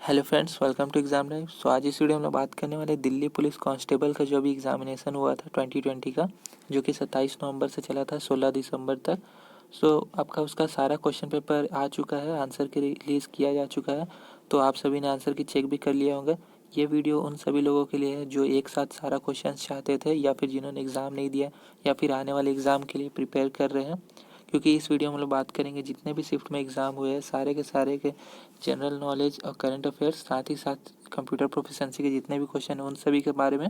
Hello friends, welcome to exam live. आज इस video में हम लोग बात करने वाले दिल्ली पुलिस कांस्टेबल का जो भी एग्जामिनेशन हुआ था 2020 का, जो कि 27 नवंबर से चला था 16 दिसंबर तक। आपका उसका सारा क्वेश्चन पेपर आ चुका है, आंसर की रिलीज़ किया जा चुका है। तो आप सभी ने आंसर की चेक भी कर लिया होंगे। ये वीडियो उन सभी लोगों के लिए है जो एक साथ सारा क्वेश्चन चाहते थे, या फिर जिन्होंने एग्ज़ाम नहीं दिया, या फिर आने वाले एग्ज़ाम के लिए प्रिपेयर कर रहे हैं। क्योंकि इस वीडियो में हम लोग बात करेंगे जितने भी शिफ्ट में एग्ज़ाम हुए हैं सारे के जनरल नॉलेज और करंट अफेयर्स, साथ ही साथ कंप्यूटर प्रोफिशिएंसी के जितने भी क्वेश्चन हैं उन सभी के बारे में।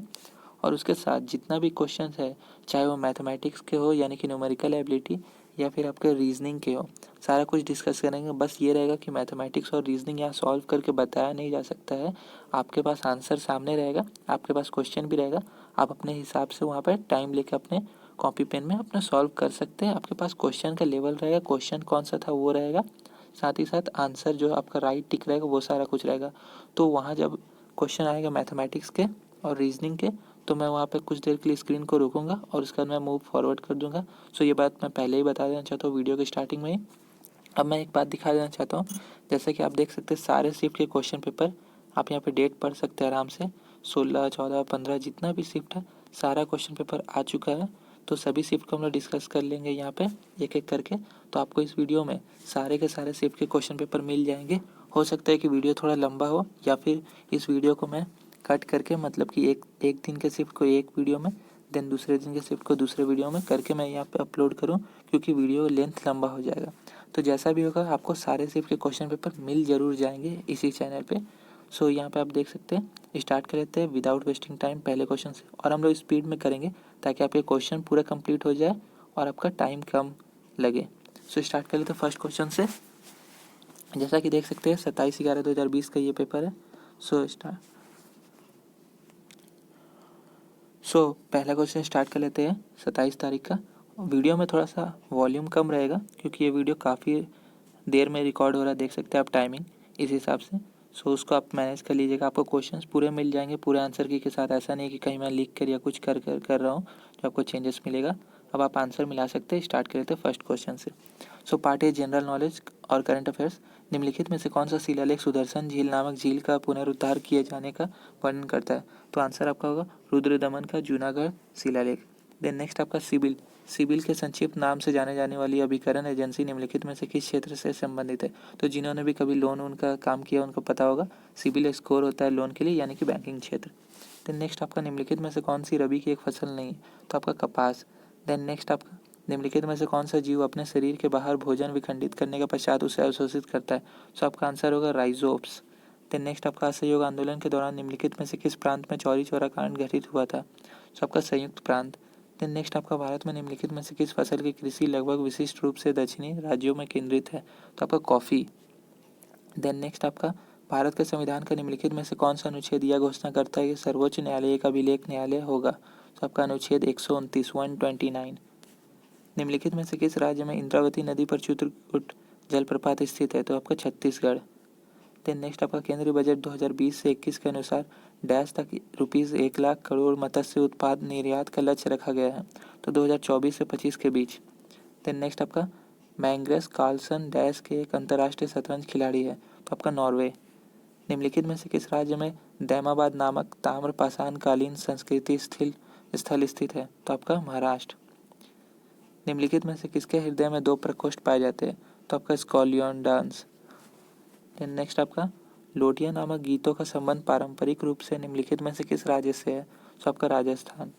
और उसके साथ जितना भी क्वेश्चन है, चाहे वो मैथमेटिक्स के हो यानी कि न्यूमेरिकल एबिलिटी, या फिर आपके रीजनिंग के हो, सारा कुछ डिस्कस करेंगे। बस ये रहेगा कि मैथमेटिक्स और रीजनिंग यहाँ सॉल्व करके बताया नहीं जा सकता है। आपके पास आंसर सामने रहेगा, आपके पास क्वेश्चन भी रहेगा। आप अपने हिसाब से वहाँ पर टाइम लेके अपने कॉपी पेन में अपना सॉल्व कर सकते हैं। आपके पास क्वेश्चन का लेवल रहेगा, क्वेश्चन कौन सा था वो रहेगा, साथ ही साथ आंसर जो आपका राइट टिक रहेगा वो सारा कुछ रहेगा। तो वहाँ जब क्वेश्चन आएगा मैथमेटिक्स के और रीजनिंग के, तो मैं वहाँ पे कुछ देर के लिए स्क्रीन को रोकूंगा और उसके बाद मैं मूव फॉरवर्ड कर दूंगा। ये बात मैं पहले ही बता देना चाहता हूँ वीडियो के स्टार्टिंग में ही। अब मैं एक बात दिखा देना चाहता हूँ। जैसे कि आप देख सकते हैं सारे शिफ्ट के क्वेश्चन पेपर, आप यहाँ पे डेट पढ़ सकते हैं आराम से। 16, 14, 15 जितना भी शिफ्ट है सारा क्वेश्चन पेपर आ चुका है। तो सभी शिफ्ट को हम लोग डिस्कस कर लेंगे यहाँ पे एक एक करके। तो आपको इस वीडियो में सारे के सारे शिफ्ट के क्वेश्चन पेपर मिल जाएंगे। हो सकता है कि वीडियो थोड़ा लंबा हो, या फिर इस वीडियो को मैं कट करके, मतलब कि एक दिन के शिफ्ट को एक वीडियो में, देन दूसरे दिन के शिफ्ट को दूसरे वीडियो में करके मैं यहाँ पे अपलोड करूँ, क्योंकि वीडियो लेंथ लंबा हो जाएगा। तो जैसा भी होगा आपको सारे शिफ्ट के क्वेश्चन पेपर मिल जरूर जाएंगे इसी चैनल पे। यहाँ पे आप देख सकते हैं। स्टार्ट कर लेते हैं विदाउट वेस्टिंग टाइम पहले क्वेश्चन से, और हम लोग स्पीड में करेंगे ताकि आपके क्वेश्चन पूरा कंप्लीट हो जाए और आपका टाइम कम लगे। स्टार्ट कर लेते हैं फर्स्ट क्वेश्चन से। जैसा कि देख सकते हैं 27/11/2020 का ये पेपर है। स्टार्ट। पहला क्वेश्चन स्टार्ट कर लेते हैं 27 तारीख का। वीडियो में थोड़ा सा वॉल्यूम कम रहेगा क्योंकि ये वीडियो काफ़ी देर में रिकॉर्ड हो रहा है, देख सकते हैं आप टाइमिंग इस हिसाब से। उसको आप मैनेज कर लीजिएगा। आपको क्वेश्चंस पूरे मिल जाएंगे पूरे आंसर की के साथ। ऐसा नहीं कि कहीं मैं लिख कर या कुछ कर रहा हूँ जो आपको चेंजेस मिलेगा। अब आप आंसर मिला सकते हैं। स्टार्ट करते हैं फर्स्ट क्वेश्चन से। पार्ट ए जनरल नॉलेज और करंट अफेयर्स। निम्नलिखित में से कौन सा शिलालेख सुदर्शन झील नामक झील का पुनरुद्धार किए जाने का वर्णन करता है? तो आंसर आपका होगा रुद्रदमन का जूनागढ़ शिलालेख। देन नेक्स्ट आपका सिबिल। सिबिल के संक्षिप्त नाम से जाने जाने वाली अभिकरण एजेंसी निम्नलिखित में से किस क्षेत्र से संबंधित है? तो जिन्होंने भी कभी लोन उनका काम किया उनको पता होगा। सिबिल स्कोर होता है लोन के लिए, यानी कि बैंकिंग क्षेत्र। देन नेक्स्ट आपका निम्नलिखित में से कौन सी रबी की एक फसल नहीं है? तो आपका कपास। देन नेक्स्ट आपका निम्नलिखित में से कौन सा जीव अपने शरीर के बाहर भोजन विखंडित करने के पश्चात उसे अवशोषित करता है? आपका आंसर होगा राइजोप्स। देन नेक्स्ट आपका असहयोग आंदोलन के दौरान निम्नलिखित में से किस प्रांत में चौरी चौरा कांड घटित हुआ था? आपका संयुक्त प्रांत। देन नेक्स्ट आपका भारत में निम्नलिखित में से किस फसल की कृषि लगभग विशिष्ट रूप से दक्षिणी राज्यों में केंद्रित है? तो आपका कॉफी। देन नेक्स्ट आपका भारत के संविधान का निम्नलिखित में से कौन सा अनुच्छेद यह घोषणा करता है कि सर्वोच्च न्यायालय एक अभिलेख न्यायालय होगा? तो आपका अनुच्छेद 129 129। निम्नलिखित में से किस राज्य में इंद्रावती नदी पर चित्रकूट जलप्रपात स्थित है? तो आपका छत्तीसगढ़। देन नेक्स्ट आपका केंद्रीय बजट 2020 से 21 के अनुसार डैश तक ₹1,00,000 करोड़ मत्स्य उत्पाद निर्यात का लक्ष्य रखा गया है? तो 2024 से 25 के बीच। देन नेक्स्ट आपका मैग्नस कार्लसन डैश के एक अंतर्राष्ट्रीय शतरंज खिलाड़ी है? तो आपका नॉर्वे। निम्नलिखित में से किस राज्य में दैमाबाद नामक ताम्र पाषाणकालीन संस्कृति स्थल स्थित है? तो आपका महाराष्ट्र। निम्नलिखित में से किसके हृदय में 2 प्रकोष्ठ पाए जाते हैं? तो आपका स्कॉलियन डांस। देन नेक्स्ट आपका लोटिया नामक गीतों का संबंध पारंपरिक रूप से निम्नलिखित में से किस राज्य से है? आपका राजस्थान।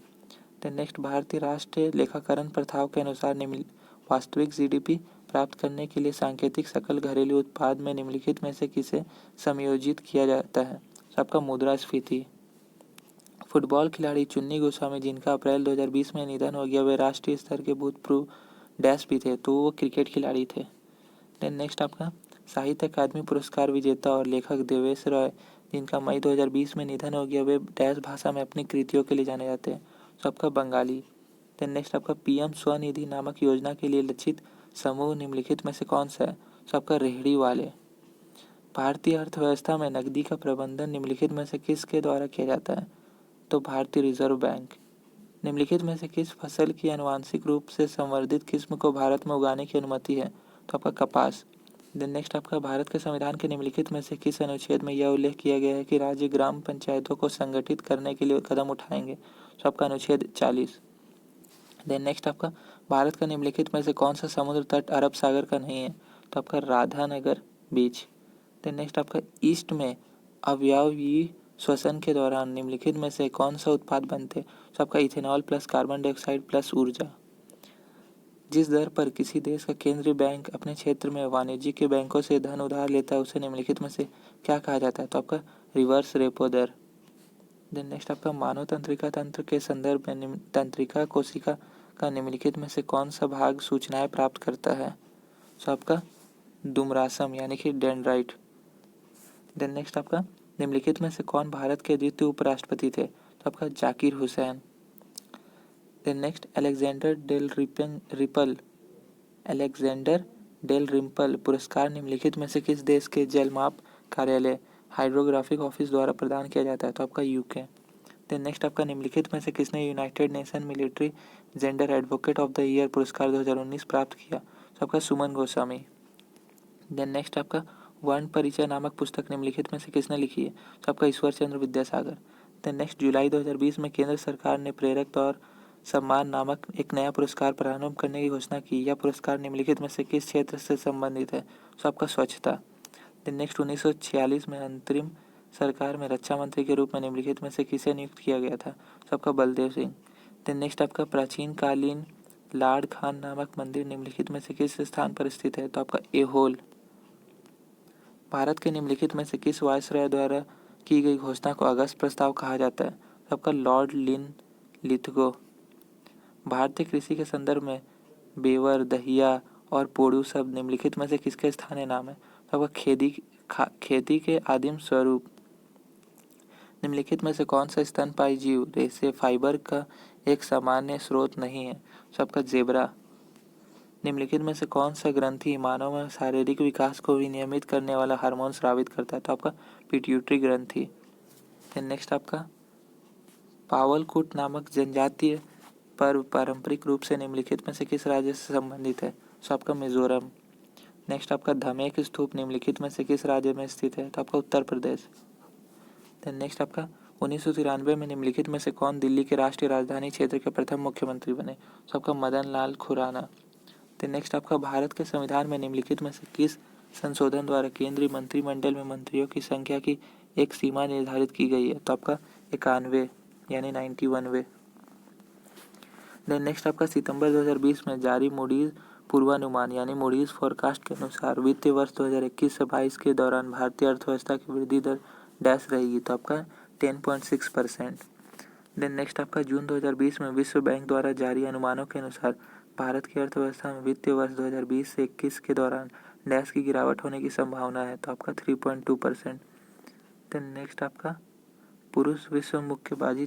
देन नेक्स्ट भारतीय राष्ट्रीय लेखाकरण प्रथाओं के अनुसार निम्न वास्तविक जीडीपी प्राप्त करने के लिए सांकेतिक सकल घरेलू उत्पाद में निम्नलिखित में से किसे समायोजित किया जाता है? आपका मुद्रास्फीति। फुटबॉल खिलाड़ी चुन्नी गोस्वामी जिनका अप्रैल 2020 में निधन हो गया, वे राष्ट्रीय स्तर के भूतपूर्व डैश भी थे, तो वो क्रिकेट खिलाड़ी थे। देन नेक्स्ट आपका साहित्य अकादमी पुरस्कार विजेता और लेखक देवेश रॉय जिनका मई 2020 में निधन हो गया, वे डैश भाषा में अपनी कृतियों के लिए जाने जाते हैं? आपका बंगाली। देन नेक्स्ट आपका पीएम स्वनिधि नामक योजना के लिए लक्षित समूह निम्नलिखित में से कौन सा है? आपका रेहड़ी वाले। भारतीय अर्थव्यवस्था में नकदी का प्रबंधन निम्नलिखित में से किसके द्वारा किया जाता है? तो भारतीय रिजर्व बैंक। निम्नलिखित में से किस फसल की आनुवांशिक रूप से संवर्धित किस्म को भारत में उगाने की अनुमति है? तो आपका कपास। देन नेक्स्ट आपका भारत के संविधान के निम्नलिखित में से किस अनुच्छेद में यह उल्लेख किया गया है कि राज्य ग्राम पंचायतों को संगठित करने के लिए कदम उठाएंगे? तो आपका अनुच्छेद 40। देन नेक्स्ट आपका भारत का निम्नलिखित में से कौन सा समुद्र तट अरब सागर का नहीं है? तो आपका राधानगर बीच। देन नेक्स्ट आपका ईस्ट में अवयवी श्वसन के दौरान निम्नलिखित में से कौन सा उत्पाद बनते हैं? तो आपका ethanol plus carbon dioxide plus ऊर्जा। जिस दर पर किसी देश का केंद्रीय बैंक अपने क्षेत्र में वाणिज्यिक के बैंकों से धन उधार लेता है उसे निम्नलिखित में से क्या कहा जाता है? तो आपका रिवर्स रेपो दर। देन नेक्स्ट आपका मानव तंत्रिका तंत्र के संदर्भ में तंत्रिका कोशिका का निम्नलिखित में से कौन सा भाग सूचनाएं प्राप्त करता है? तो आपका दुमरासम यानी कि डेंड्राइट। देन नेक्स्ट आपका निम्नलिखित में से कौन भारत के द्वितीय उपराष्ट्रपति थे? तो आपका Zakir Hussain. Then next Alexander Dalrymple पुरस्कार निम्नलिखित में से किस देश के जलमाप कार्यालय हाइड्रोग्राफिक ऑफिस द्वारा प्रदान किया जाता है? तो आपका यूके। देन नेक्स्ट आपका निम्नलिखित में से किसने United nation military gender advocate of the year पुरस्कार 2019 प्राप्त किया? तो आपका सुमन गोस्वामी। देन नेक्स्ट आपका वर्ण परिचय नामक पुस्तक निम्नलिखित में से किसने लिखी है? तो आपका Ishwar Chandra Vidyasagar. Then next July 2020 में केंद्र सरकार ने प्रेरक और सम्मान नामक एक नया पुरस्कार प्रारंभ करने की घोषणा की। यह पुरस्कार निम्नलिखित में से किस क्षेत्र से संबंधित है? तो आपका स्वच्छता। देन नेक्स्ट 1946 में अंतरिम सरकार में रक्षा मंत्री के रूप में निम्नलिखित में से किसे नियुक्त किया गया था? तो आपका बलदेव सिंह। देन नेक्स्ट आपका प्राचीन कालीन लाड़ खान नामक मंदिर निम्नलिखित में से किस स्थान पर स्थित है? तो आपका एहोल। भारत के निम्नलिखित में से किस वायसराय द्वारा की गई घोषणा को अगस्त प्रस्ताव कहा जाता है? तो आपका लॉर्ड लिथगो। भारतीय कृषि के संदर्भ में बेवर, दहिया और पोड़ू शब्द निम्नलिखित में से किसके स्थानीय नाम है? तो आपका खेती के आदिम स्वरूप। निम्नलिखित में से कौन सा स्तनपायी जीव रेशे फाइबर का एक सामान्य स्रोत नहीं है? तो आपका जेब्रा। निम्नलिखित में से कौन सा ग्रंथि मानव में शारीरिक विकास को विनियमित करने वाला हार्मोन स्रावित करता है? तो आपका पिट्यूटरी ग्रंथि। देन नेक्स्ट आपका पावलकुट नामक जनजातीय पर्व पारंपरिक रूप से निम्नलिखित में से किस राज्य से संबंधित है? तो आपका मिजोरम। नेक्स्ट आपका धमेक स्तूप निम्नलिखित में से किस राज्य में स्थित है? तो आपका उत्तर प्रदेश। देन नेक्स्ट आपका 1993 में निम्नलिखित में से कौन दिल्ली के राष्ट्रीय राजधानी क्षेत्र के प्रथम मुख्यमंत्री बने? तो आपका मदन लाल खुराना। देन नेक्स्ट आपका भारत के संविधान में निम्नलिखित में से किस संशोधन द्वारा केंद्रीय मंत्रिमंडल में मंत्रियों की संख्या की एक सीमा निर्धारित की गई है? तो आपका 91 यानी 91वे। देन नेक्स्ट आपका सितंबर 2020 में जारी मूडीज पूर्वानुमान यानी मूडीज फॉरकास्ट के अनुसार वित्तीय वर्ष 2021 से 22 के दौरान भारतीय अर्थव्यवस्था की वृद्धि दर डैश रहेगी? तो आपका 10.6%। देन नेक्स्ट आपका जून 2020 में विश्व बैंक द्वारा जारी अनुमानों के अनुसार भारत की अर्थव्यवस्था में वित्तीय वर्ष 2020 से 21 के दौरान डैश की गिरावट होने की संभावना है? तो आपका 3.2%। देन नेक्स्ट आपका पुरुष विश्व मुक्केबाजी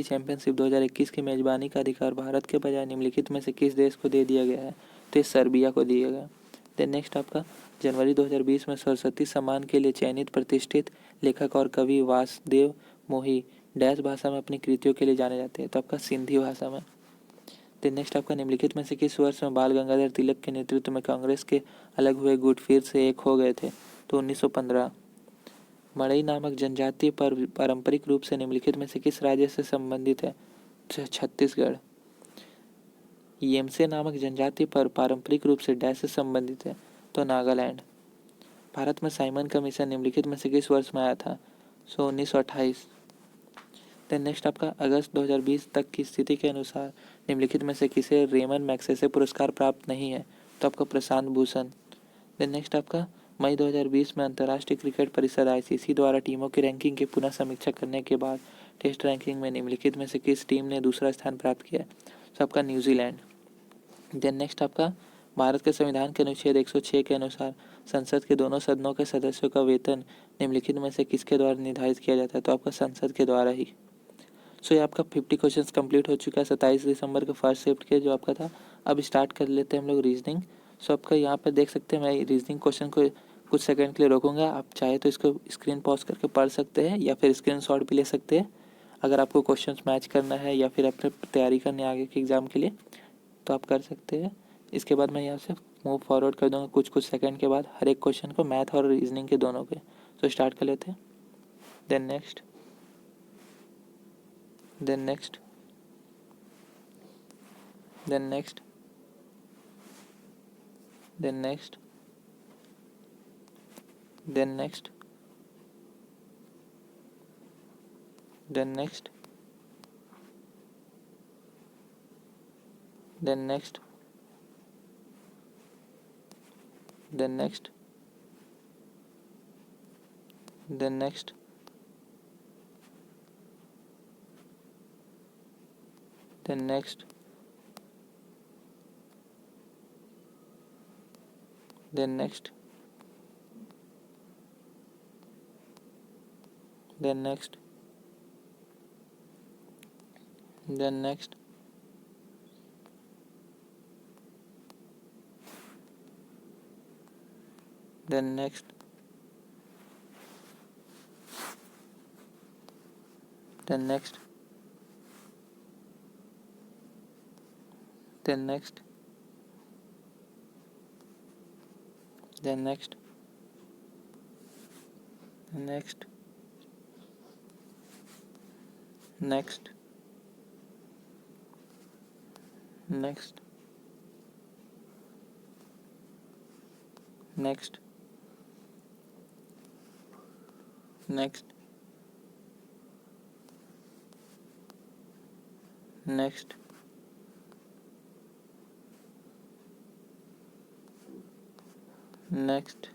चैंपियनशिप 2021 की मेजबानी का अधिकार भारत के बजाय निम्नलिखित में से किस देश को दे दिया गया है? तो सर्बिया को दिया गया। देन नेक्स्ट आपका जनवरी 2020 में सरस्वती सम्मान के लिए चयनित प्रतिष्ठित लेखक और कवि वासुदेव मोही डैश भाषा में अपनी कृतियों के लिए जाने जाते हैं? तो आपका सिंधी भाषा में। देन नेक्स्ट आपका निम्नलिखित में से किस वर्ष में बाल गंगाधर तिलक के नेतृत्व में कांग्रेस के अलग हुए गुट फिर से एक हो गए थे? तो 1915। मड़ई नामक जनजातीय पर्व पारंपरिक रूप से निम्नलिखित में से किस राज्य से संबंधित है? छत्तीसगढ़। येमसे नामक जनजातीय पर्व पारंपरिक रूप से डैश से संबंधित है? तो नागालैंड। भारत में साइमन कमीशन निम्नलिखित में से किस वर्ष में आया था? 1928। देन नेक्स्ट आपका अगस्त 2020 तक की स्थिति के अनुसार निम्नलिखित में से किसे रेमन मैग्सेसे पुरस्कार प्राप्त नहीं है? तो आपका प्रशांत भूषण। देन नेक्स्ट आपका मई 2020 में अंतर्राष्ट्रीय क्रिकेट परिषद आईसीसी द्वारा टीमों की रैंकिंग की पुनः समीक्षा करने के बाद टेस्ट रैंकिंग में निम्नलिखित में से किस टीम ने दूसरा स्थान प्राप्त किया? तो आपका न्यूजीलैंड। देन नेक्स्ट आपका भारत के संविधान के अनुच्छेद 106 के अनुसार संसद के दोनों सदनों के सदस्यों का वेतन निम्नलिखित में से किसके द्वारा निर्धारित किया जाता है? तो आपका संसद के द्वारा ही। सो ये आपका 50 क्वेश्चंस कंप्लीट हो चुका है 27 दिसंबर के फर्स्ट शिफ्ट के जो आपका था। अब स्टार्ट कर लेते हैं हम लोग रीजनिंग। सो आपका यहाँ पर देख सकते हैं मैं रीजनिंग क्वेश्चन को कुछ सेकंड के लिए रोकूंगा। आप चाहे तो इसको स्क्रीन पॉज करके पढ़ सकते हैं या फिर स्क्रीनशॉट भी ले सकते हैं अगर आपको क्वेश्चंस मैच करना है या फिर अपने तैयारी करने आगे के एग्ज़ाम के लिए। तो आप कर सकते हैं। इसके बाद मैं यहाँ से मूव फॉरवर्ड कर दूँगा कुछ सेकंड के बाद हर एक क्वेश्चन को, मैथ और रीजनिंग के दोनों के। तो स्टार्ट कर लेते हैं। Then next, then next, then next, then next, then next, then next, then next, then next, then next, then next, then next, then next, then next, then next, then next, then next, then next, next, next, next, next, next, next, next,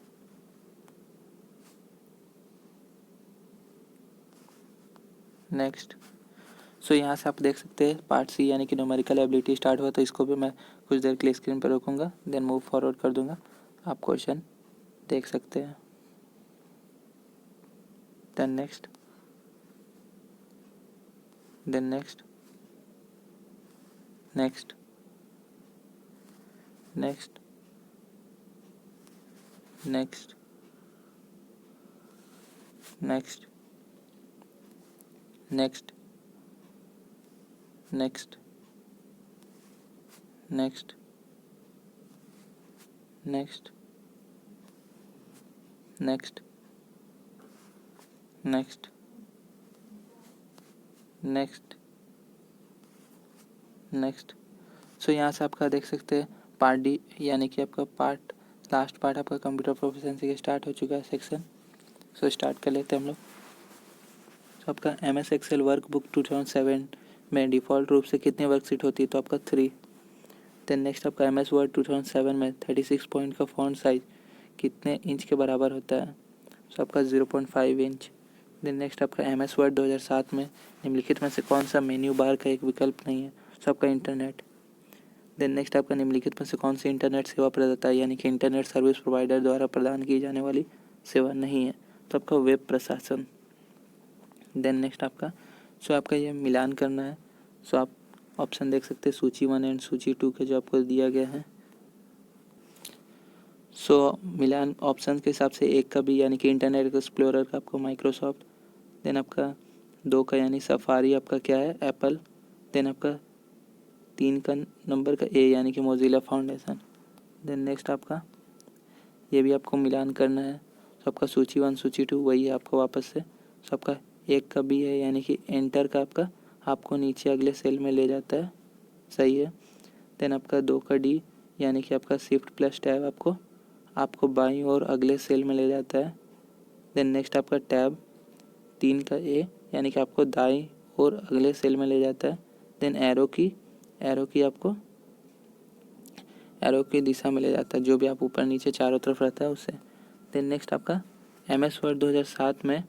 next. So यहाँ से आप देख सकते हैं part सी यानी कि numerical ability start हुआ, तो इसको भी मैं कुछ देर के लिए स्क्रीन पर रखूँगा, देन मूव फॉरवर्ड कर दूँगा। आप क्वेश्चन देख सकते हैं। Then next, then next, next, next, next, next, next, next, next, next, next, next, next, next. So यहाँ से आपका देख सकते हैं पार्ट डी यानी कि आपका लास्ट पार्ट आपका कंप्यूटर प्रोफिशिएंसी का स्टार्ट हो चुका है सेक्शन। सो स्टार्ट कर लेते हैं हम लोग। तो आपका MS एक्सेल वर्कबुक 2007 में डिफ़ॉल्ट रूप से कितनी वर्कशीट होती है, तो आपका 3। देन नेक्स्ट आपका MS वर्ड 2007 में 36 पॉइंट का फॉन्ट साइज कितने इंच के बराबर होता है, तो आपका 0.5 इंच। देन नेक्स्ट आपका MS वर्ड 2007 में निम्नलिखित में से कौन सा मेन्यू बार का एक विकल्प नहीं है, तो आपका इंटरनेट। देन नेक्स्ट आपका निम्नलिखित में से कौन सी इंटरनेट सेवा प्रदाता है यानी कि इंटरनेट सर्विस प्रोवाइडर द्वारा प्रदान की जाने वाली सेवा नहीं है, तो आपका वेब प्रशासन। देन नेक्स्ट आपका आपका ये मिलान करना है। आप ऑप्शन देख सकते हैं सूची 1 एंड सूची 2 के जो आपको दिया गया है। मिलान ऑप्शन के हिसाब से 1 का भी यानी कि इंटरनेट एक्सप्लोरर का आपको माइक्रोसॉफ्ट। देन आपका 2 का यानी सफारी आपका क्या है, एप्पल। देन आपका 3 का नंबर का ए यानी कि मोजिला फाउंडेशन। देन नेक्स्ट आपका ये भी आपको मिलान करना है। आपका सूची 1 सूची 2 वही है आपको वापस से। आपका 1 का बी है यानी कि एंटर का आपको नीचे अगले सेल में ले जाता है, सही है। देन आपका 2 का डी यानी कि आपका शिफ्ट प्लस टैब आपको बाईं ओर अगले सेल में ले जाता है। देन नेक्स्ट आपका टैब 3 का ए यानी कि आपको दाईं ओर अगले सेल में ले जाता है। देन एरो की आपको एरो की दिशा में ले जाता है, जो भी आप ऊपर नीचे चारों तरफ रहता है उससे। देन नेक्स्ट आपका MS वर्ड 2007 में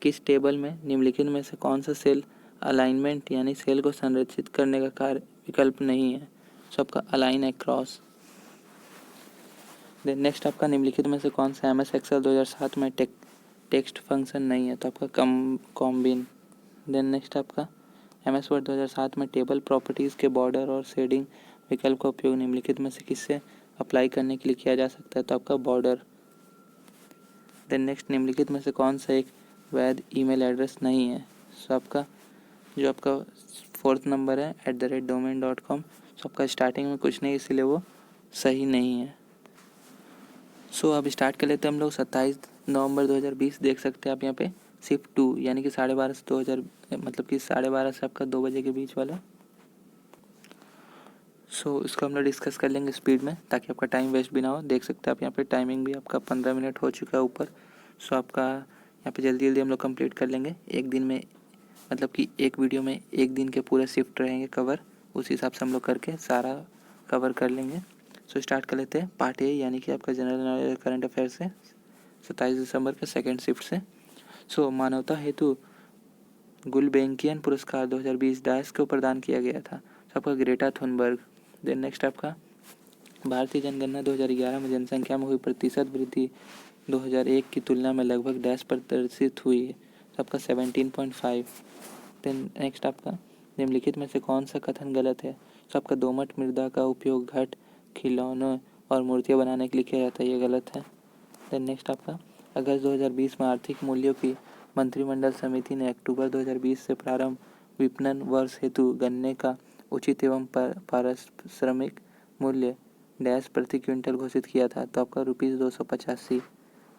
किस टेबल में निम्नलिखित में से कौन सा सेल अलाइनमेंट यानी सेल को संरक्षित करने का कार्य विकल्प नहीं है, तो आपका अलाइन अक्रॉस। देन नेक्स्ट आपका निम्नलिखित में से कौन सा MS एक्सेल 2007 में टेक्स्ट फंक्शन नहीं है, तो आपका कॉम्बिन। देन नेक्स्ट आपका MS वर्ड 2007 में टेबल प्रॉपर्टीज़ के बॉर्डर और शेडिंग विकल्प का उपयोग निम्नलिखित में से किससे अप्लाई करने के लिए किया जा सकता है, तो आपका बॉर्डर। देन नेक्स्ट निम्नलिखित में से कौन सा एक वैध ईमेल एड्रेस नहीं है, आपका जो आपका 4th नंबर है @domain.com। सो आपका स्टार्टिंग में कुछ नहीं, इसलिए वो सही नहीं है। सो अब स्टार्ट कर लेते हैं हम लोग। 27 नवंबर 2020 देख सकते हैं आप यहाँ पे शिफ्ट 2 यानी कि 12:30 से 2000 मतलब कि 12:30 से आपका 2 बजे के बीच वाला। सो इसको हम लोग डिस्कस कर लेंगे स्पीड में ताकि आपका टाइम वेस्ट भी ना हो। देख सकते हैं आप यहाँ पे टाइमिंग भी आपका 15 मिनट हो चुका है ऊपर। सो आपका यहाँ पे जल्दी जल्दी हम लोग कंप्लीट कर लेंगे एक दिन में, मतलब कि एक वीडियो में एक दिन के पूरे शिफ्ट रहेंगे कवर, उस हिसाब से हम लोग करके सारा कवर कर लेंगे। सो स्टार्ट कर लेते हैं पार्ट ए यानी कि आपका जनरल नॉलेज करंट अफेयर से 27 दिसंबर के सेकेंड शिफ्ट से। सो मानवता हेतु गुलबेंकियन पुरस्कार 2020 डायस को प्रदान किया गया था। सो आपका ग्रेटा थुनबर्ग। देन नेक्स्ट आपका भारतीय जनगणना 2011 में जनसंख्या में हुई प्रतिशत वृद्धि 2001 की तुलना में लगभग डैश प्रदर्शित हुई है। तो आपका 17.5। देन नेक्स्ट आपका निम्नलिखित में से कौन सा कथन गलत है। तो आपका दोमट मृदा का उपयोग घट, खिलौनों और मूर्तियाँ बनाने के लिए किया जाता है, ये गलत है। देन नेक्स्ट आपका अगस्त 2020 में आर्थिक मूल्यों की मंत्रिमंडल समिति ने अक्टूबर 2020 से प्रारंभ विपणन वर्ष हेतु गन्ने का उचित एवं पारिश्रमिक मूल्य डैश प्रति क्विंटल घोषित किया था। तो आपका ₹285।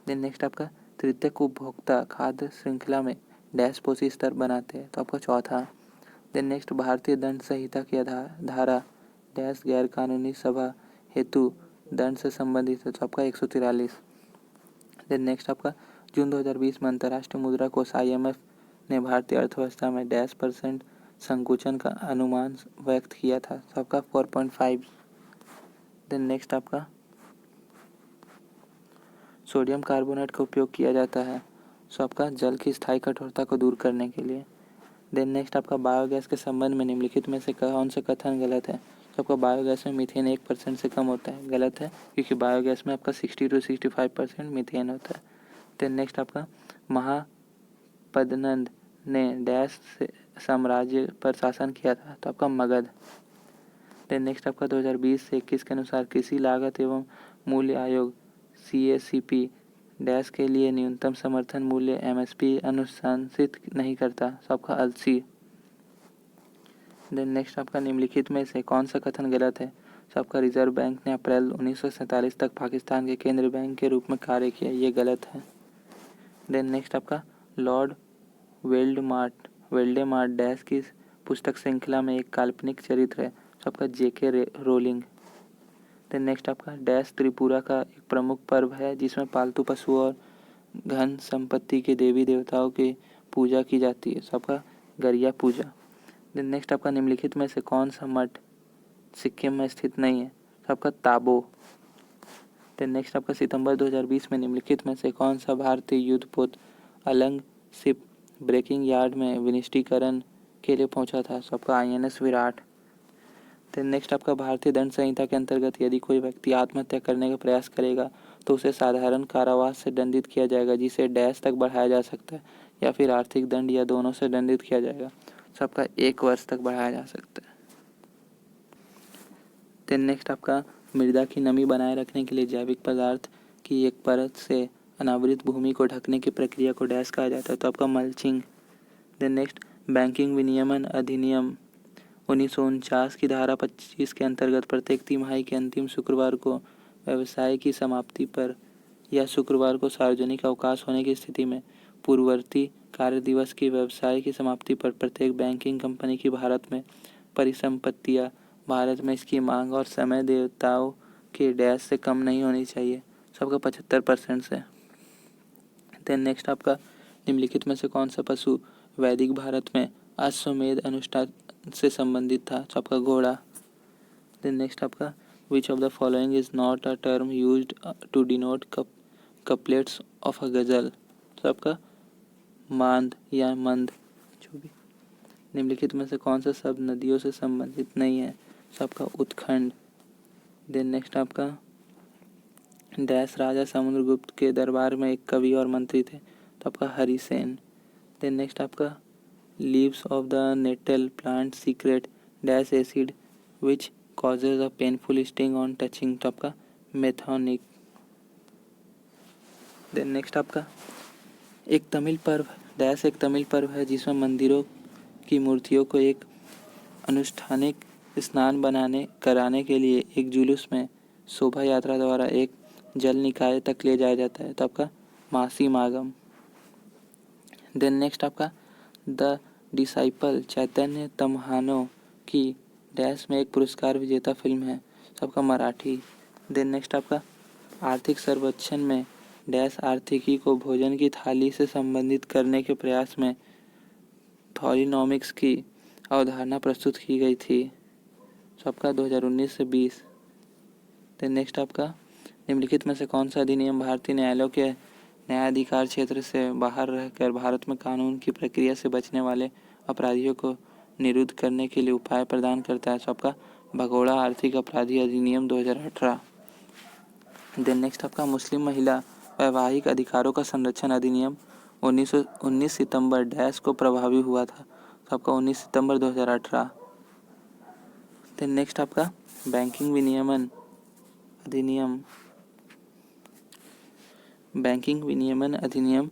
देन नेक्स्ट आपका तृतीयक उपभोक्ता खाद्य श्रृंखला में डैश पोषी स्तर बनाते हैं। तो आपका चौथा। देन नेक्स्ट भारतीय दंड संहिता की धारा डैश गैर कानूनी सभा हेतु दंड से संबंधित है। तो आपका 143। देन नेक्स्ट आपका जून 2020 में अंतर्राष्ट्रीय मुद्रा कोष IMF ने भारतीय अर्थव्यवस्था में %% संकुचन का अनुमान व्यक्त किया था। तो आपका 4.5। देन नेक्स्ट आपका सोडियम कार्बोनेट का उपयोग किया जाता है। सो आपका जल की स्थायी कठोरता को दूर करने के लिए। देन नेक्स्ट आपका बायोगैस के संबंध में निम्नलिखित में से कौन सा कथन गलत है। तो आपका बायोगैस में मीथेन 1% से कम होता है, गलत है, क्योंकि बायोगैस में आपका 60 से 65% मीथेन होता है। देन नेक्स्ट आपका महापद्नंद ने डैश साम्राज्य पर शासन किया था। तो आपका मगध। देन नेक्स्ट आपका 2020 से 21 के अनुसार कृषि लागत एवं मूल्य आयोग CACP डैश के लिए न्यूनतम समर्थन मूल्य MSP अनुशंसित नहीं करता। तो आपका अलसी। देन नेक्स्ट आपका निम्नलिखित में से कौन सा कथन गलत है। तो आपका रिजर्व बैंक ने अप्रैल 1947 तक पाकिस्तान के केंद्रीय बैंक के रूप में कार्य किया, ये गलत है। देन नेक्स्ट आपका लॉर्ड वेल्डेमार्ट डैश की पुस्तक श्रृंखला में एक काल्पनिक चरित्र है। तो आपका JK रोलिंग। देन नेक्स्ट आपका डैश त्रिपुरा का एक प्रमुख पर्व है जिसमें पालतू पशुओं और धन संपत्ति के देवी देवताओं की पूजा की जाती है। तो आपका गरिया पूजा। देन नेक्स्ट आपका निम्नलिखित में से कौन सा मठ सिक्किम में स्थित नहीं है। तो आपका ताबो। देन नेक्स्ट आपका सितंबर 2020 में निम्नलिखित में से कौन सा भारतीय युद्धपोत अलंग शिप ब्रेकिंग यार्ड में विनिष्टीकरण के लिए पहुंचा था। तो आपका INS विराट। देन नेक्स्ट आपका भारतीय दंड संहिता के अंतर्गत यदि कोई व्यक्ति आत्महत्या करने का प्रयास करेगा तो उसे साधारण कारावास से दंडित किया जाएगा, जिसे डैश तक बढ़ाया जा सकता है, या फिर आर्थिक दंड या दोनों से दंडित किया जाएगा। तो आपका 1 वर्ष तक बढ़ाया जा सकता है। देन नेक्स्ट आपका मृदा की नमी बनाए रखने के लिए जैविक पदार्थ की एक परत से अनावृत भूमि को ढकने की प्रक्रिया को डैश कहा जाता है। तो आपका मल्चिंग। देन नेक्स्ट बैंकिंग विनियमन अधिनियम 1949 की धारा 25 के अंतर्गत प्रत्येक तिमाही के अंतिम शुक्रवार को व्यवसाय की समाप्ति पर या शुक्रवार को सार्वजनिक अवकाश होने की स्थिति में पूर्ववर्ती कार्य दिवस की व्यवसाय की समाप्ति पर प्रत्येक बैंकिंग कंपनी की भारत में परिसंपत्तियां भारत में इसकी मांग और समय देवताओं के डैश से कम नहीं होनी चाहिए। सबका 75% से। देन नेक्स्ट आपका निम्नलिखित में से कौन सा पशु वैदिक भारत में अश्वमेध अनुष्ठान से संबंधित था। तो आपका घोड़ा। देन नेक्स्ट आपका which of the following is not a term used to denote couplets of a ghazal. तो आपका मांद या मंद, जो भी। निम्नलिखित में से कौन सा शब्द नदियों से संबंधित नहीं है। तो आपका उत्खंड। देन नेक्स्ट आपका डैश राजा समुद्रगुप्त के दरबार में एक कवि और मंत्री थे। तो आपका हरिसेन। देन नेक्स्ट आपका leaves of the nettle plant secrete dash acid which causes a painful sting on touching। तो आपका मेथोनिक। देन नेक्स्ट आपका एक तमिल पर्व है जिसमें मंदिरों की मूर्तियों को एक अनुष्ठानिक स्नान कराने के लिए एक जुलूस में शोभा यात्रा द्वारा एक जल निकाय तक ले जाया जाता है, तो आपका मासी मागम। देन नेक्स्ट आपका द डिसाइपल चैतन्य तमहानो की डैश में एक पुरस्कार विजेता फिल्म है, तो आपका मराठी। देन नेक्स्ट आपका आर्थिक सर्वेक्षण में डैश आर्थिकी को भोजन की थाली से संबंधित करने के प्रयास में थॉरिनॉमिक्स की अवधारणा प्रस्तुत की गई थी, तो आपका 2019 से 20। देन नेक्स्ट आपका निम्नलिखित में से कौन सा अधिनियम भारतीय न्यायालयों के न्यायाधिकार क्षेत्र से बाहर रहकर भारत में कानून की प्रक्रिया से बचने वाले अपराधियों को निरुद्ध करने के लिए उपाय प्रदान करता है, तो आपका भगोड़ा आर्थिक अपराधी अधिनियम 2018। देन नेक्स्ट आपका मुस्लिम महिला वैवाहिक अधिकारों का संरक्षण अधिनियम 19 सितंबर डैश को प्रभावी हुआ था, तो आपका 19 सितंबर 2018। देन नेक्स्ट आपका बैंकिंग विनियमन अधिनियम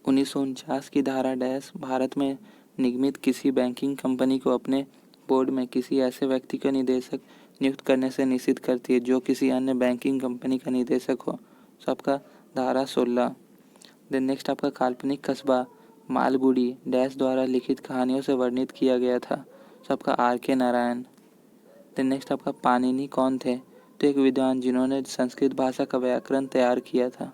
1949 की धारा डैश भारत में निगमित किसी बैंकिंग कंपनी को अपने बोर्ड में किसी ऐसे व्यक्ति का निदेशक नियुक्त करने से निषिद्ध करती है जो किसी अन्य बैंकिंग कंपनी का निदेशक हो, तो आपका धारा 16। देन नेक्स्ट आपका काल्पनिक कस्बा मालगुडी डैश द्वारा लिखित कहानियों से वर्णित किया गया था, तो आपका RK नारायण। देन नेक्स्ट आपका पाणिनि कौन थे, तो एक विद्वान जिन्होंने संस्कृत भाषा का व्याकरण तैयार किया था।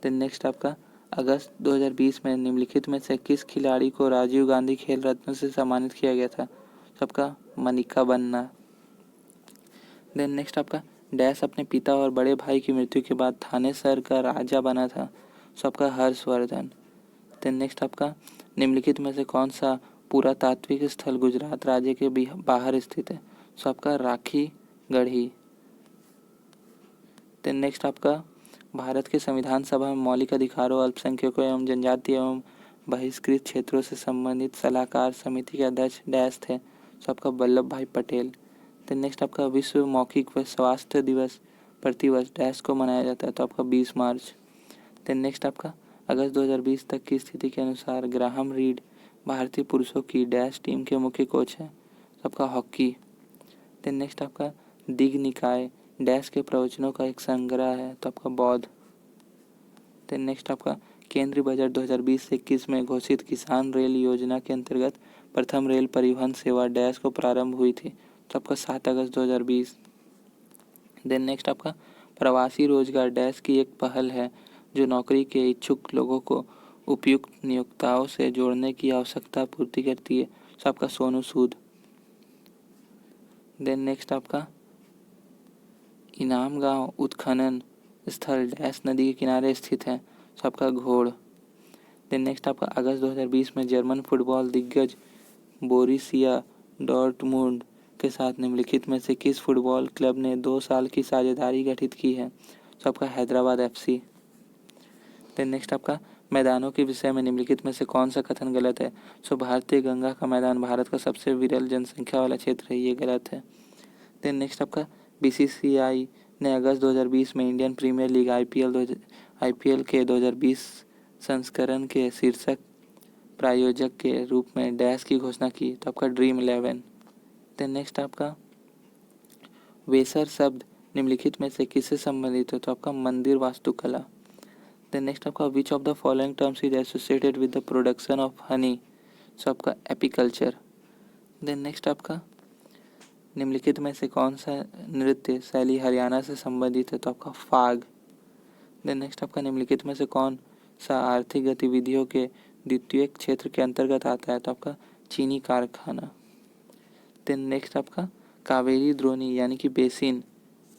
देन नेक्स्ट आपका अगस्त 2020 में निम्नलिखित में से किस खिलाड़ी को राजीव गांधी खेल रत्न से सम्मानित किया गया था, तो आपका मनिका बन्ना। देन नेक्स्ट आपका डैश अपने पिता और बड़े भाई की मृत्यु के बाद थानेसर का राजा बना था, तो आपका हर्षवर्धन। देन नेक्स्ट आपका निम्नलिखित में से कौन सा पुरातात्विक स्थल गुजरात राज्य के बाहर स्थित है, तो आपका राखी गढ़ी। देन नेक्स्ट आपका भारत के संविधान सभा में मौलिक अधिकारों, अल्पसंख्यकों एवं जनजाति एवं बहिष्कृत क्षेत्रों से संबंधित सलाहकार समिति के अध्यक्ष डैश थे, तो आपका वल्लभ भाई पटेल। देन नेक्स्ट आपका विश्व मौखिक व स्वास्थ्य दिवस प्रतिवर्ष डैश को मनाया जाता है, तो आपका 20 मार्च। देन नेक्स्ट आपका अगस्त 2020 तक की स्थिति के अनुसार ग्राहम रीड भारतीय पुरुषों की डैश टीम के मुख्य कोच हैं, तो आपका हॉकी। देन नेक्स्ट आपका दिग निकाय डैश के प्रवचनों का एक संग्रह है, तो आपका बौद्ध। देन नेक्स्ट आपका केंद्रीय बजट 2020 से 21 में घोषित किसान रेल योजना के अंतर्गत प्रथम रेल परिवहन सेवा डैश को प्रारंभ हुई थी, तो आपका 7 अगस्त 2020। देन नेक्स्ट आपका प्रवासी रोजगार डैश की एक पहल है जो नौकरी के इच्छुक लोगों को उपयुक्त नियोक्ताओं से जोड़ने की आवश्यकता पूर्ति करती है, तो आपका सोनू सूद। देन नेक्स्ट आपका इनाम गांव उत्खनन स्थल डैश नदी के किनारे स्थित है, तो आपका घोड़। देन नेक्स्ट आपका अगस्त 2020 में जर्मन फुटबॉल दिग्गज बोरुसिया डॉर्टमुंड के साथ निम्नलिखित में से किस फुटबॉल क्लब ने 2 साल की साझेदारी गठित की है, तो आपका हैदराबाद FC। देन नेक्स्ट आपका मैदानों के विषय में निम्नलिखित में से कौन सा कथन गलत है, सो भारतीय गंगा का मैदान भारत का सबसे विरल जनसंख्या वाला क्षेत्र है, ये गलत है। देन नेक्स्ट आपका BCCI ने अगस्त 2020 में इंडियन प्रीमियर लीग IPL के 2020 संस्करण के शीर्षक प्रायोजक के रूप में डैश की घोषणा की, तो आपका ड्रीम 11। देन नेक्स्ट आपका वेसर शब्द निम्नलिखित में से किससे संबंधित है, तो आपका मंदिर वास्तुकला। देन नेक्स्ट आपका which of the following terms is associated with the production of honey, so आपका एपिकल्चर। देन नेक्स्ट आपका निम्नलिखित में से कौन सा नृत्य शैली हरियाणा से संबंधित है, तो आपका फाग। देन नेक्स्ट आपका निम्नलिखित में से कौन सा आर्थिक गतिविधियों के द्वितीय क्षेत्र के अंतर्गत आता है, तो आपका चीनी कारखाना। देन नेक्स्ट आपका कावेरी द्रोणी यानी कि बेसिन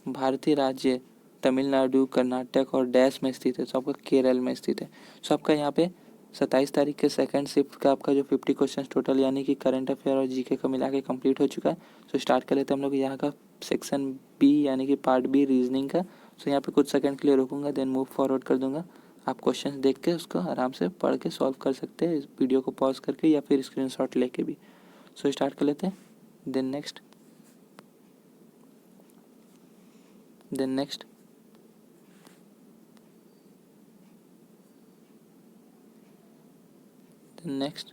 भारतीय राज्य तमिलनाडु कर्नाटक और डैश में स्थित है, तो आपका केरल में स्थित है। सो आपका यहाँ पे 27 तारीख के सेकंड शिफ्ट का आपका जो 50 क्वेश्चन टोटल यानी कि करंट अफेयर और जीके का मिला के कंप्लीट हो चुका है। सो स्टार्ट कर लेते हैं हम लोग यहाँ का सेक्शन B यानी कि पार्ट B रीजनिंग का। सो यहाँ पे कुछ सेकंड के लिए रुकूंगा, देन मूव फॉरवर्ड कर दूंगा। आप क्वेश्चन देख के उसको आराम से पढ़ के सॉल्व कर सकते हैं इस वीडियो को पॉज करके या फिर स्क्रीनशॉट लेके भी। सो स्टार्ट कर लेते हैं। देन नेक्स्ट नेक्स्ट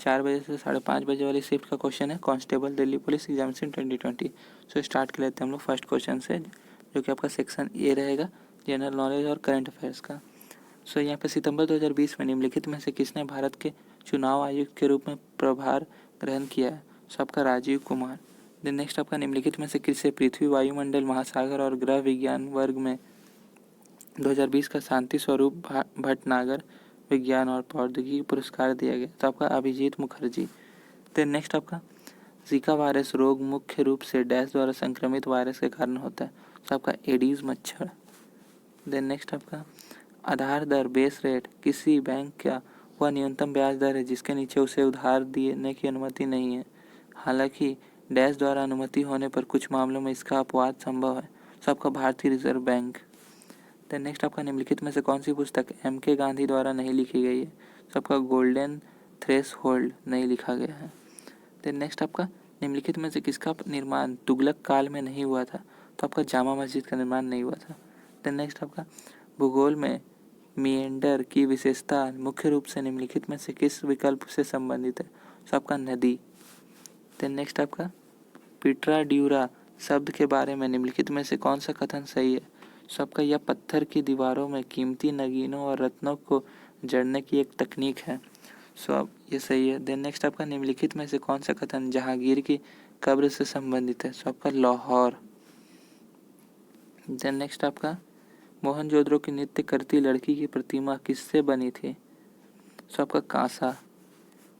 4 बजे से 5:30 बजे वाली शिफ्ट का क्वेश्चन है, constable Delhi police examination 2020। So start कर लेते हैं हम लोग फर्स्ट क्वेश्चन से, जो कि आपका सेक्शन ए रहेगा, जनरल नॉलेज और करंट अफेयर्स का। सो यहाँ पे सितंबर 2020 में निम्नलिखित में से किसने भारत के चुनाव आयुक्त के रूप में प्रभार ग्रहण किया है? सो आपका राजीव कुमार। देन नेक्स्ट आपका निम्नलिखित में से किसे पृथ्वी, वायुमंडल, महासागर और ग्रह विज्ञान वर्ग में 2020 का शांति स्वरूप भटनागर विज्ञान और प्रौद्योगिकी पुरस्कार दिया गया? तो आपका अभिजीत मुखर्जी। देन नेक्स्ट आपका जीका वायरस रोग मुख्य रूप से डैश द्वारा संक्रमित वायरस के कारण होता है? तो आपका एडीज मच्छर। देन नेक्स्ट आपका आधार दर बेस रेट किसी बैंक का वह न्यूनतम ब्याज दर है जिसके नीचे उसे उधार देने की अनुमति नहीं है, हालांकि डैश द्वारा अनुमति होने पर कुछ मामलों में इसका अपवाद संभव है। तो आपका भारतीय रिजर्व बैंक। देन नेक्स्ट आपका निम्नलिखित में से कौन सी पुस्तक M.K. गांधी द्वारा नहीं लिखी गई है? तो आपका गोल्डन थ्रेशहोल्ड नहीं लिखा गया है। देन नेक्स्ट आपका निम्नलिखित में से किसका निर्माण तुगलक काल में नहीं हुआ था? तो आपका जामा मस्जिद का निर्माण नहीं हुआ था। देन नेक्स्ट आपका भूगोल में मिएंडर की विशेषता मुख्य रूप से निम्नलिखित में से किस विकल्प से संबंधित है? तो आपका नदी। देन नेक्स्ट आपका पिट्रा ड्यूरा शब्द के बारे में निम्नलिखित में से कौन सा कथन सही है? तो आपका यह पत्थर की दीवारों में कीमती नगीनों और रत्नों को जड़ने की एक तकनीक है। सो अब ये सही है। देन नेक्स्ट आपका निम्नलिखित में से कौन सा कथन जहांगीर की कब्र से संबंधित है? सो आपका लाहौर। देन नेक्स्ट आपका मोहनजोदड़ो की नृत्य करती लड़की की प्रतिमा किससे बनी थी? सो आपका कांसा।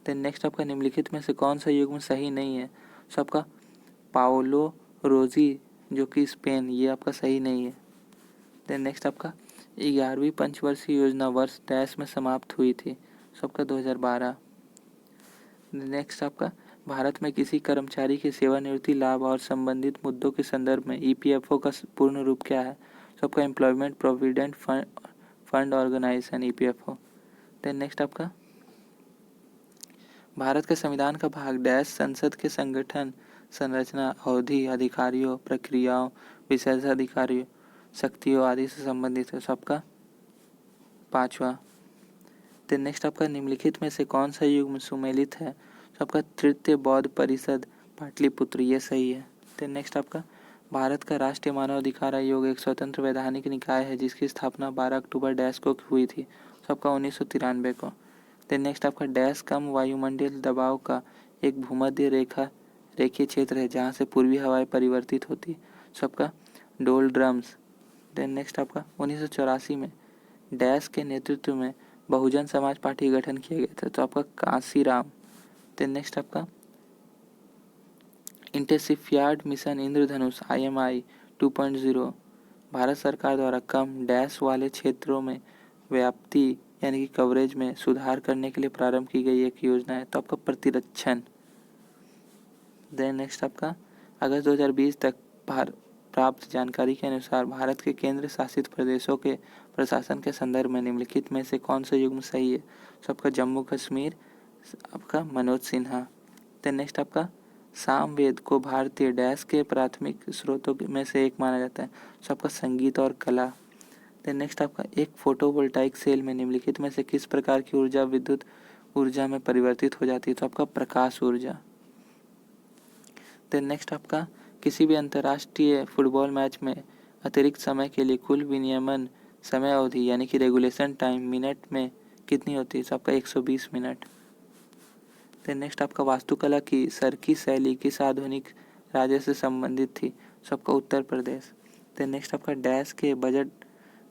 देन नेक्स्ट आपका निम्नलिखित में से कौन सा युग्म सही नहीं है? सो आपका पाओलो रोजी जो कि स्पेन, ये आपका सही नहीं है। देन नेक्स्ट आपका 11वीं पंचवर्षीय योजना वर्ष डैश में समाप्त हुई थी? सो आपका 2012। नेक्स्ट आपका भारत में किसी कर्मचारी के सेवानिवृत्ति लाभ और संबंधित मुद्दों के संदर्भ में EPFO का पूर्ण रूप क्या है? तो आपका employment provident fund organisation EPFO। Then next आपका भारत के संविधान का भाग डैश संसद के संगठन संरचना अवधि अधिकारियों प्रक्रियाओं विशेषाधिकारियों शक्तियों आदि से संबंधित है? सबका 5वां। देन नेक्स्ट आपका निम्नलिखित में से कौन सा युग्म सुमेलित है? तो आपका तृतीय बौद्ध परिषद पाटलिपुत्र, ये सही है। देन नेक्स्ट आपका भारत का राष्ट्रीय मानव अधिकार आयोग एक स्वतंत्र वैधानिक निकाय है जिसकी स्थापना 12 अक्टूबर डैश को हुई थी? तो आपका 1993 को। देन नेक्स्ट आपका डैश कम वायुमंडलीय दबाव का एक भूमध्य रेखीय क्षेत्र है जहाँ से पूर्वी हवाएं परिवर्तित होती है? सबका डोलड्रम्स। देन नेक्स्ट आपका 1984 में डैश के नेतृत्व में बहुजन समाज पार्टी गठन किया गया था? तो आपका कांसीराम। देन नेक्स्ट आपका इंटेसिफियाड मिशन इंद्रधनुष IMI 2.0 भारत सरकार द्वारा कम डैश वाले क्षेत्रों में व्याप्ति यानी कि कवरेज में सुधार करने के लिए प्रारंभ की गई एक योजना है? तो आपका प्रतिरक्षण। देन नेक्स्ट आपका अगस्त 2020 तक प्राप्त जानकारी के अनुसार भारत के केंद्र शासित प्रदेशों के प्रशासन के संदर्भ में निम्नलिखित में से कौन सा युग्म सही है? तो आपका जम्मू कश्मीर, आपका मनोज सिन्हा। देन नेक्स्ट आपका सामवेद को भारतीय डैश के प्राथमिक स्रोतों में से एक माना जाता है? तो आपका संगीत और कला। देन नेक्स्ट आपका एक फोटोवोल्टाइक सेल में निम्नलिखित में से किस प्रकार की ऊर्जा विद्युत ऊर्जा में परिवर्तित हो जाती है? तो आपका प्रकाश ऊर्जा। देन नेक्स्ट आपका किसी भी अंतर्राष्ट्रीय फुटबॉल मैच में अतिरिक्त समय के लिए कुल विनियमन समय अवधि यानी कि रेगुलेशन टाइम मिनट में कितनी होती है? तो आपका 120 मिनट। देन नेक्स्ट आपका वास्तुकला की सरकी शैली किस आधुनिक राज्य से संबंधित थी? तो आपका उत्तर प्रदेश। देन नेक्स्ट आपका डैश के बजट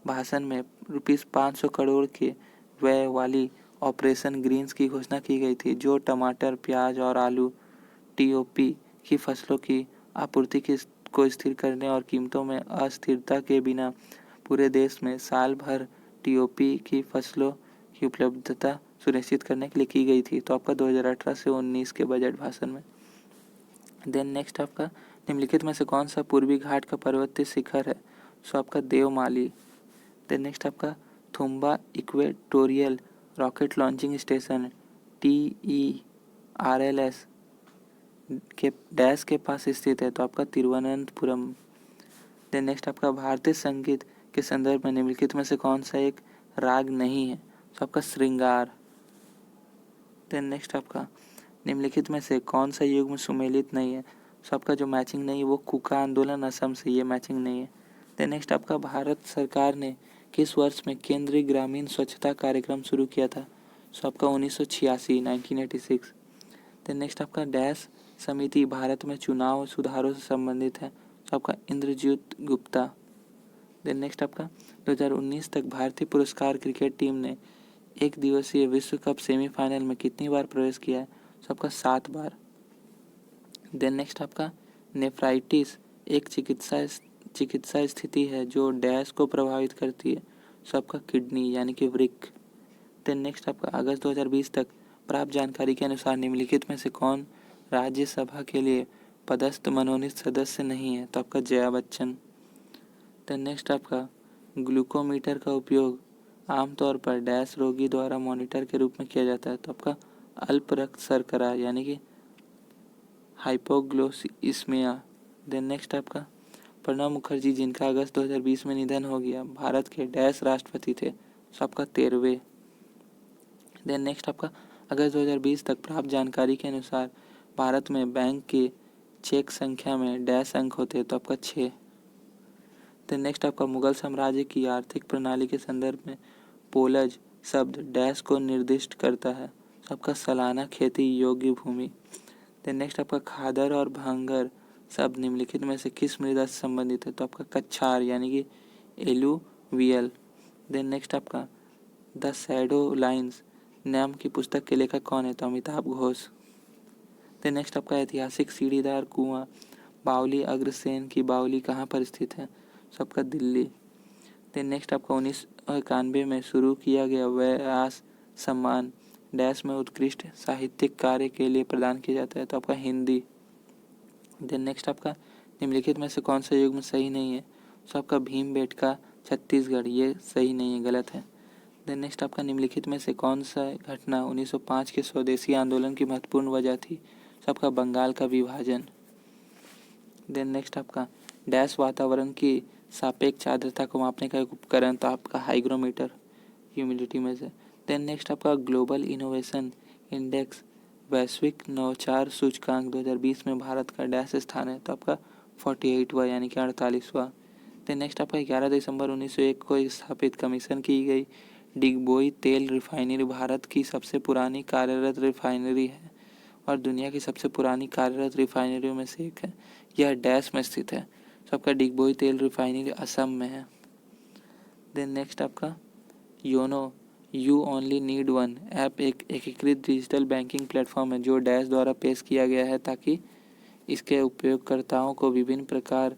भाषण में ₹500 करोड़ के व्यय वाली ऑपरेशन ग्रीन्स की घोषणा की गई थी जो टमाटर प्याज और आलू TOP की फसलों की आपूर्ति को स्थिर करने और कीमतों में अस्थिरता के बिना पूरे देश में साल भर TOP की फसलों की उपलब्धता सुनिश्चित करने के लिए की गई थी? तो आपका 2018 से 19 के बजट भाषण में। देन नेक्स्ट आपका निम्नलिखित में से कौन सा पूर्वी घाट का पर्वतीय शिखर है? सो आपका देवमाली। देन नेक्स्ट आपका Thumba equatorial rocket launching station TERLS के डैश के पास स्थित है? तो आपका तिरुवनंतपुरम। देन नेक्स्ट आपका भारतीय संगीत के संदर्भ में निम्नलिखित में से कौन सा एक राग नहीं है? तो आपका श्रृंगार। देन नेक्स्ट आपका निम्नलिखित में से कौन सा युग्म सुमेलित नहीं है। सो आपका जो मैचिंग नहीं है वो कुका आंदोलन असम से, ये मैचिंग नहीं है। देन नेक्स्ट आपका भारत सरकार ने किस वर्ष में केंद्रीय ग्रामीण स्वच्छता कार्यक्रम शुरू किया था। सो आपका 1986, 1986। देन नेक्स्ट आपका डैश समिति भारत में चुनाव सुधारों से संबंधित है। तो आपका इंद्रजीत गुप्ता। देन नेक्स्ट आपका 2019 तक भारतीय पुरस्कार क्रिकेट टीम ने एक दिवसीय विश्व कप सेमीफाइनल में कितनी बार प्रवेश किया है। तो आपका 7 बार। देन नेक्स्ट आपका नेफ्राइटिस एक चिकित्सा स्थिति है जो डैश को प्रभावित करती है। सो आपका किडनी यानी कि वृक्क। देन नेक्स्ट आपका अगस्त 2020 तक प्राप्त जानकारी के अनुसार निम्नलिखित में से कौन राज्यसभा के लिए पदस्थ मनोनीत सदस्य नहीं है। तो आपका जया बच्चन। देन नेक्स्ट आपका ग्लूकोमीटर का उपयोग आमतौर पर डैश रोगी द्वारा मॉनिटर के रूप में किया जाता है। तो आपका अल्प रक्त शर्करा यानी कि हाइपोग्लाइसीमिया। देन नेक्स्ट आपका प्रणब मुखर्जी जिनका अगस्त 2020 में निधन हो गया, भारत के डैश राष्ट्रपति थे। सो आपका 13वें। देन नेक्स्ट आपका अगस्त 2020 तक प्राप्त जानकारी के अनुसार भारत में बैंक के चेक संख्या में डैश अंक होते हैं। तो आपका 6। देन नेक्स्ट आपका मुगल साम्राज्य की आर्थिक प्रणाली के संदर्भ में पोलज शब्द डैश को निर्दिष्ट करता है। तो आपका सालाना खेती योग्य भूमि। देन नेक्स्ट आपका खादर और भांगर शब्द निम्नलिखित में से किस मृदा से संबंधित है। तो आपका कच्छार यानी कि एलुवियल। देन नेक्स्ट आपका द शैडो लाइन्स नाम की पुस्तक के लेखक कौन है। तो अमिताभ घोष। देन नेक्स्ट आपका ऐतिहासिक सीढ़ीदार कुआं बावली अग्रसेन की बावली कहाँ पर स्थित है। तो आपका दिल्ली। देन नेक्स्ट आपका 1991 में शुरू किया गया व्यास सम्मान डैश में उत्कृष्ट साहित्यिक कार्य के लिए प्रदान किया जाता है। तो आपका हिंदी। देन नेक्स्ट आपका निम्नलिखित में से कौन सा युग्म सही नहीं है। तो आपका भीमबेटका छत्तीसगढ़, ये सही नहीं है, गलत है। देन नेक्स्ट आपका निम्नलिखित में से कौन सा घटना 1905 के स्वदेशी आंदोलन की महत्वपूर्ण वजह थी। तो आपका बंगाल का विभाजन। देन नेक्स्ट आपका डैश वातावरण की सापेक्ष आर्द्रता को मापने का एक उपकरण। तो आपका hygrometer, humidity measure. Then next आपका ग्लोबल इनोवेशन इंडेक्स वैश्विक नवाचार सूचकांक 2020 में भारत का डैश स्थान है। तो आपका 48वां यानी कि 48वां। देन नेक्स्ट आपका 11 दिसंबर 1901 को स्थापित कमीशन की गई डिगबोई तेल रिफाइनरी भारत की सबसे पुरानी कार्यरत रिफाइनरी है और दुनिया की सबसे पुरानी कार्यरत रिफाइनरियों में से एक है। यह डैश में स्थित है। तो आपका डिगबोई तेल रिफाइनरी असम में है। देन नेक्स्ट आपका YONO you only need one app एक एकीकृत डिजिटल बैंकिंग प्लेटफॉर्म है जो डैश द्वारा पेश किया गया है ताकि इसके उपयोगकर्ताओं को विभिन्न प्रकार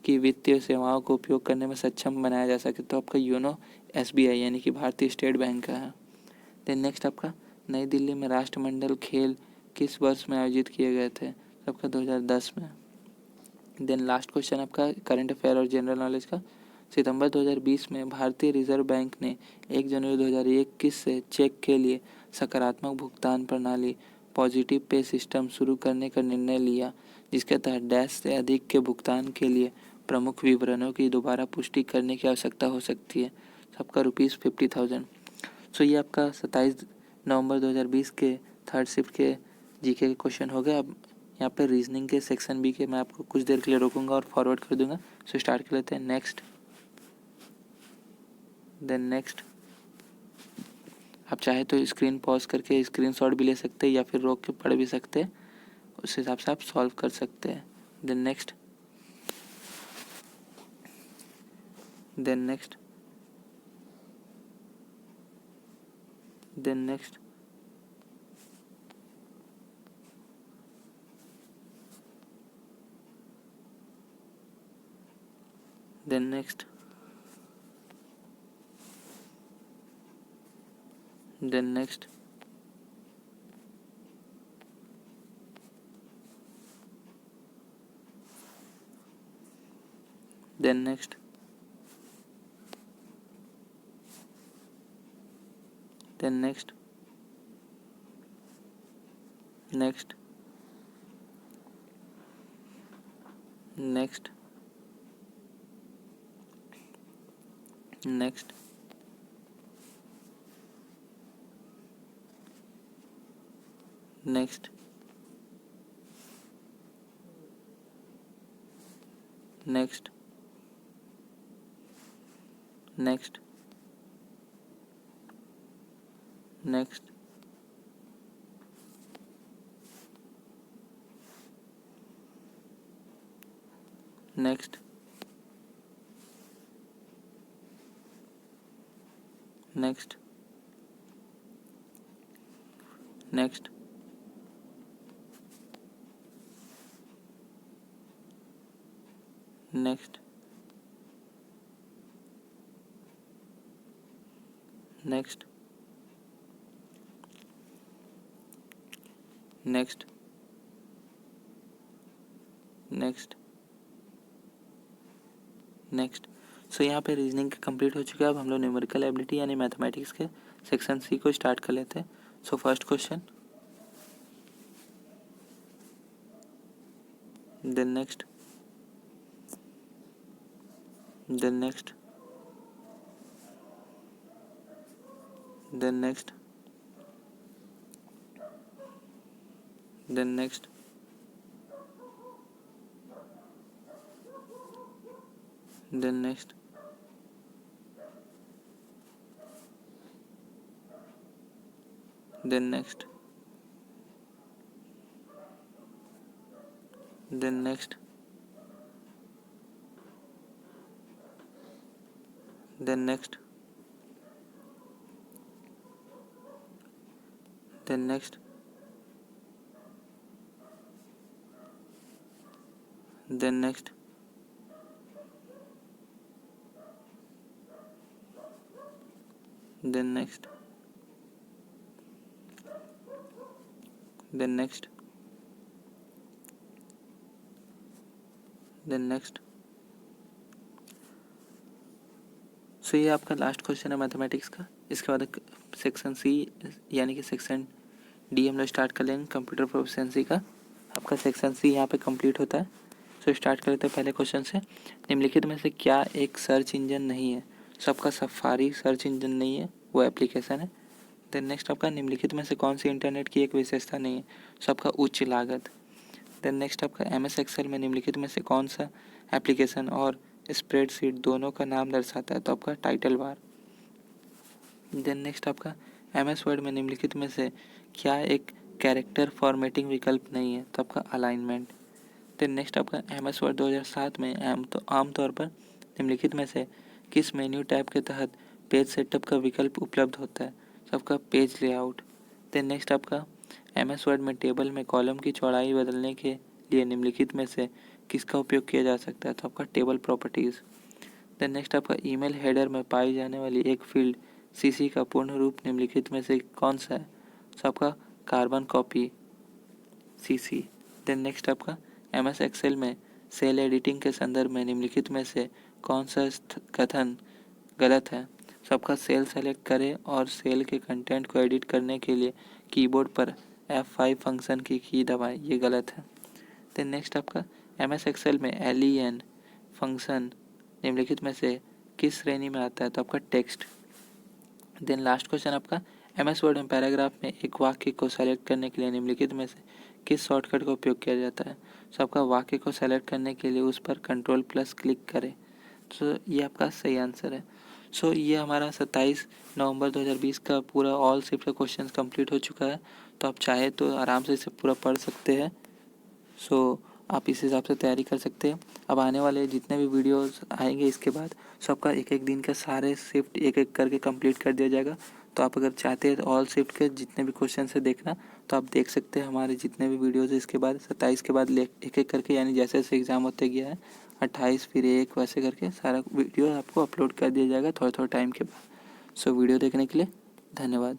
की वित्तीय सेवाओं को उपयोग करने में सक्षम बनाया जा सके। तो आपका योनो SBI यानी कि भारतीय स्टेट बैंक का है। देन नेक्स्ट आपका नई दिल्ली में राष्ट्रमंडल खेल किस वर्ष में आयोजित किए गए थे। तो आपका 2010 में। देन लास्ट क्वेश्चन आपका करंट अफेयर और जनरल नॉलेज का। सितंबर 2020 में भारतीय रिजर्व बैंक ने 1 जनवरी 2021 से चेक के लिए सकारात्मक भुगतान प्रणाली पॉजिटिव पे सिस्टम शुरू करने का निर्णय लिया, जिसके तहत डैश से अधिक के भुगतान के लिए प्रमुख विवरणों की दोबारा पुष्टि करने की आवश्यकता हो सकती है। आपका ₹50,000। सो ये आपका 27 नवंबर 2020 के थर्ड शिफ्ट के जीके के क्वेश्चन हो गए। अब यहाँ पे रीजनिंग के सेक्शन बी के मैं आपको कुछ देर के लिए रोकूंगा और फॉरवर्ड कर दूंगा। सो स्टार्ट कर लेते हैं। Next, then next. आप चाहे तो स्क्रीन पॉज करके स्क्रीनशॉट भी ले सकते हैं या फिर रोक के पढ़ भी सकते हैं, उस हिसाब से आप सॉल्व कर सकते हैं। Then next, then next, then next, then next, then next, then next, then next, next, next, next, next, next, next, next, next, next, next, next, next, next, next, next. So यहाँ पे reasoning complete हो चुका है। अब हम लोग numerical ability यानी mathematics के सेक्शन सी को स्टार्ट कर लेते हैं। So first question, then next, then next, then next, then next, then next, then next, then next, then next, then next, then next, then next, then next, then next। सो ये आपका last question है mathematics का। इसके बाद section C यानी कि section D हम लोग स्टार्ट कर लेंगे कंप्यूटर प्रोफिशिएंसी का। आपका सेक्शन सी यहाँ पे कंप्लीट होता है। सो स्टार्ट कर लेते हैं पहले क्वेश्चन से। निम्नलिखित में से क्या एक सर्च इंजन नहीं है? सबका सफारी सर्च इंजन नहीं है, वो एप्लीकेशन है। देन नेक्स्ट आपका निम्नलिखित में से कौन सी इंटरनेट की एक विशेषता नहीं है? सबका उच्च लागत। देन नेक्स्ट आपका MS एक्सेल में निम्नलिखित में से कौन सा एप्लीकेशन और स्प्रेडशीट दोनों का नाम दर्शाता है? तो आपका टाइटल बार। देन नेक्स्ट आपका MS वर्ड में निम्नलिखित में से क्या एक कैरेक्टर फॉर्मेटिंग विकल्प नहीं है? तो आपका अलाइनमेंट। देन नेक्स्ट आपका MS वर्ड 2007 में आमतौर पर निम्नलिखित में से किस मेन्यू टैब के तहत पेज सेटअप का विकल्प उपलब्ध होता है? सबका पेज लेआउट। देन नेक्स्ट आपका MS वर्ड में टेबल में कॉलम की चौड़ाई बदलने के लिए निम्नलिखित में से किसका उपयोग किया जा सकता है? तो आपका टेबल प्रॉपर्टीज़। देन नेक्स्ट आपका ईमेल हेडर में पाई जाने वाली एक फील्ड CC का पूर्ण रूप निम्नलिखित में से कौन सा है? तो आपका carbon copy CC। Then next आपका MS एक्सेल में सेल एडिटिंग के संदर्भ में निम्नलिखित में से कौन सा कथन गलत है? सबका सेल सेलेक्ट करें और सेल के कंटेंट को एडिट करने के लिए कीबोर्ड पर F5 फंक्शन की दबाएं, ये गलत है। देन नेक्स्ट आपका MS एक्सेल में LEN फंक्शन निम्नलिखित में से किस श्रेणी में आता है? तो आपका टेक्स्ट। देन लास्ट क्वेश्चन आपका MS वर्ड में पैराग्राफ में एक वाक्य को सेलेक्ट करने के लिए निम्नलिखित में से किस शॉर्टकट का उपयोग किया जाता है? तो आपका वाक्य को सेलेक्ट करने के लिए उस पर Ctrl+ क्लिक करें। तो ये आपका सही आंसर है। सो ये हमारा 27 नवंबर 2020 का पूरा ऑल शिफ्ट का क्वेश्चन कंप्लीट हो चुका है। तो आप चाहे तो आराम से इसे पूरा पढ़ सकते हैं। सो आप इस हिसाब से तैयारी कर सकते हैं। अब आने वाले जितने भी वीडियोस आएंगे इसके बाद सबका एक एक दिन का सारे शिफ्ट एक एक करके कंप्लीट कर दिया जाएगा। तो आप अगर चाहते हैं तो ऑल शिफ्ट के जितने भी क्वेश्चन से देखना तो आप देख सकते हैं हमारे जितने भी वीडियोज़ इसके बाद 27 के बाद एक एक करके, यानी जैसे जैसे एग्ज़ाम होते गया है 28 फिर 1 वैसे करके सारा वीडियो आपको अपलोड कर दिया जाएगा थोड़ा थोड़ा टाइम के बाद। सो वीडियो देखने के लिए धन्यवाद।